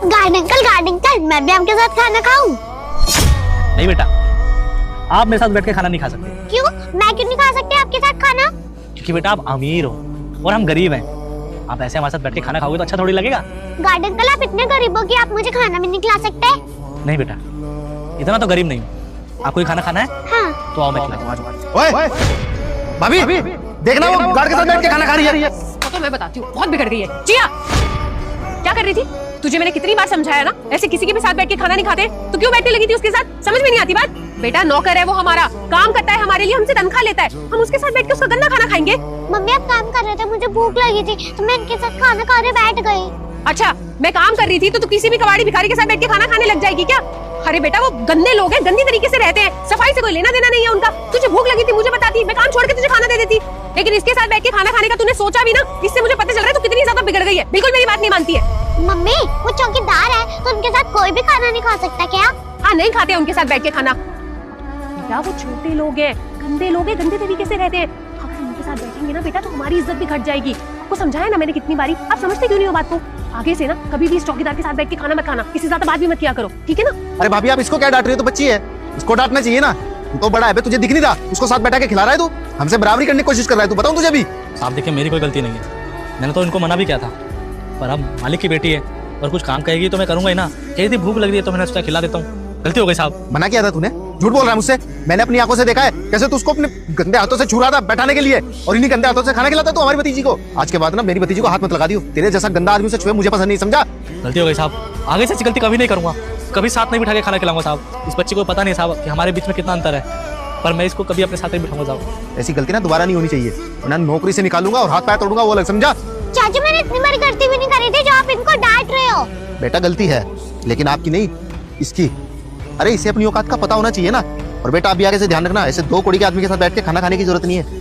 Garden uncle, मैं भी आपके साथ खाना खाऊं? नहीं बेटा, आप मेरे साथ बैठ के खाना नहीं खा सकते। क्यों? मैं क्यों नहीं खा सकती आपके साथ खाना? क्योंकि बेटा आप अमीर हो और हम गरीब हैं। आप ऐसे हमारे साथ बैठ के खाना खाओगे तो अच्छा थोड़ी लगेगा। गार्डन अंकल, आप इतने गरीब हो कि आप मुझे खाना भी नहीं खिला सकते? नहीं बेटा, इतना तो गरीब नहीं हूँ। आपको खाना खाना है? हाँ। तो आओ मैं खिलाऊं। ओए भाभी, देखना वो गार्ड के साथ बैठ के खाना खा रही है। तो मैं बताती हूँ, बहुत बिगड़ गई है। जिया, क्या कर रही थी? तुझे मैंने कितनी बार समझाया ना, ऐसे किसी के भी साथ बैठ के खाना नहीं खाते। तो क्यों बैठने लगी थी उसके साथ? समझ में नहीं आती बात? बेटा नौकर है वो, हमारा काम करता है हमारे लिए, हमसे तनख्वाह लेता है। हम उसके साथ बैठ के उसका गंदा खाना खाएंगे? मम्मी, आप काम कर रहे थे, मुझे भूख लगी थी तो मैं इनके साथ खाना खाने बैठ गई। अच्छा, मैं काम कर रही थी तो तू किसी भी कबाड़ी भिखारी के साथ बैठ के खाना खाने लग जाएगी क्या? अरे बेटा, वो गंदे लोग हैं, गंदी तरीके से रहते हैं, सफाई से कोई लेना देना नहीं है उनका। तुझे भूख लगी थी मुझे बताती, मैं काम छोड़ के तुझे खाना दे देती। लेकिन इसके साथ बैठ के खाना खाने का तूने सोचा भी ना? इससे मुझे पता चल रहा है तू कितनी ज्यादा बिगड़ गई है। बिल्कुल मेरी बात नहीं मानती है। मम्मी, वो चौकीदार है तो उनके साथ कोई भी खाना नहीं खा सकता क्या? हाँ, नहीं खाते उनके साथ बैठ के खाना। बेटा वो छोटे लोग हैं, गंदे लोग हैं, गंदे तरीके से रहते हैं। अगर उनके साथ बैठेंगे ना बेटा तो हमारी इज्जत भी घट जाएगी। आपको समझाया ना मैंने कितनी बारी, आप समझते क्यों नहीं हो बात को? आगे से ना कभी भी इस चौकीदार के साथ बैठ के खाना मत खाना, किसी से ज्यादा बात भी मत किया करो, ठीक है ना? अरे भाभी, आप इसको क्या डांट रही हो? तो बच्ची है, इसको डांटना चाहिए ना। तू तो बड़ा है बे, तुझे दिख नहीं रहा? उसको साथ बैठा के खिला रहा है तू, हमसे बराबरी करने की कोशिश कर रहा है तू। बताऊं तुझे भी? आप देखिए, मेरी कोई गलती नहीं है। मैंने तो इनको मना भी किया था, पर अब मालिक की बेटी है और कुछ काम कहेगी तो मैं करूंगा ही ना। कही थी भूख लग रही है तो मैंने उसका खिला देता हूँ। गलती हो गई साहब। मना किया था तूने? झूठ बोल रहा है मुझसे। मैंने अपनी आंखों से देखा है कैसे तू उसको अपने गंदे हाथों से छू रहा था बैठाने के लिए, और इन्हीं गंदे हाथों से खाना खिलाता तू हमारी भतीजी को। आज के बाद ना मेरी भतीजी को हाथ मत लगा दियो। तेरे जैसा गंदा आदमी से छुए मुझे पसंद नहीं, समझा? गलती हो गई साहब, आगे से ऐसी गलती कभी नहीं करूंगा। कभी साथ नहीं बिठा के खाना खिलाऊंगा साहब। इस बच्चे को पता नहीं साहब कि हमारे बीच में कितना अंतर है, पर मैं इसको कभी अपने साथ नहीं बिठाऊंगा साहब। ऐसी गलती ना दोबारा नहीं होनी चाहिए, वरना नौकरी से निकालूंगा और हाथ पैर तोड़ूंगा, वो अलग, समझा? चाची, मैंने इतनी बड़ी गलती भी नहीं करी थी जो आप इनको डांट रहे हो। बेटा गलती है, लेकिन आपकी नहीं, इसकी। अरे इसे अपनी औकात का पता होना चाहिए ना। और बेटा अभी आगे से ध्यान रखना, ऐसे दो कोड़ी के आदमी के साथ बैठ के खाना खाने की जरूरत नहीं है।